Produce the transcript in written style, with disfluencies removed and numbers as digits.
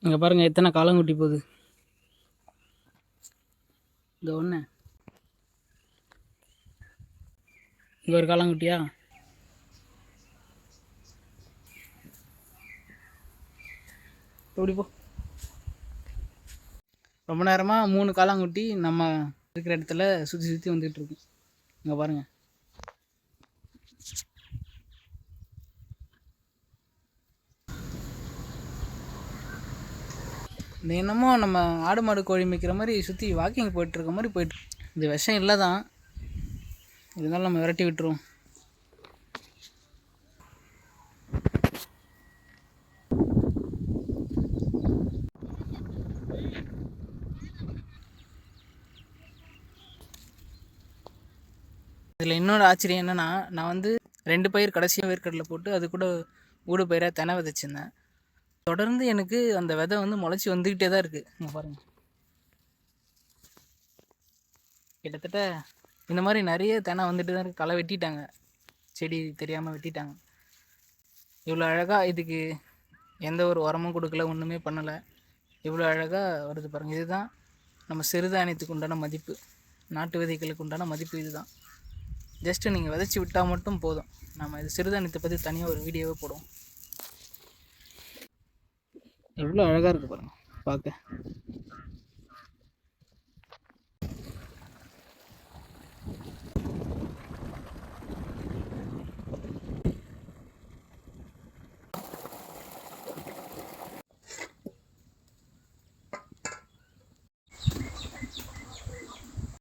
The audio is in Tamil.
இங்கே பாருங்கள் எத்தனை காலங்குட்டி போகுது. இந்த ஒன்று இங்கே ஒரு காலங்குட்டியா, எப்படி போ. ரொம்ப நேரமாக 3 காலாங்குட்டி நம்ம இருக்கிற இடத்துல சுற்றி சுற்றி வந்துகிட்டு இருக்கு. இங்கே பாருங்கள். இந்த என்னமோ நம்ம ஆடு மாடு கோழி மேய்க்கிற மாதிரி சுற்றி வாக்கிங் போயிட்டுருக்க மாதிரி போயிட்டு. இது விஷம் இல்லை தான், இருந்தாலும் நம்ம விரட்டி விட்டுருவோம். இதில் இன்னொரு ஆச்சரியம் என்னென்னா, நான் வந்து 2 பயிர் கடைசியாக வேர்க்கடலை போட்டு அது கூட ஊடு பயிராக தெனை விதைச்சிருந்தேன். தொடர்ந்து எனக்கு அந்த விதை வந்து முளைச்சி வந்துக்கிட்டே தான் இருக்குது. இங்கே பாருங்கள், கிட்டத்தட்ட இந்த மாதிரி நிறைய தெனை வந்துட்டு தான் இருக்குது. களை வெட்டிட்டாங்க, செடி தெரியாமல் வெட்டிட்டாங்க. இவ்வளோ அழகாக இதுக்கு எந்த ஒரு உரமும் கொடுக்கல, ஒன்றுமே பண்ணலை, இவ்வளோ அழகாக வருது பாருங்கள். இதுதான் நம்ம சிறுதானியத்துக்கு உண்டான மதிப்பு, நாட்டு விதைகளுக்கு உண்டான மதிப்பு இதுதான். ஜஸ்ட்டு நீங்கள் விதைச்சி விட்டால் மட்டும் போதும். நம்ம இது சிறுதானியத்தை பற்றி தனியாக ஒரு வீடியோவே போடுவோம். எவ்வளோ அழகாக இருக்குது பாருங்கள் பார்க்க.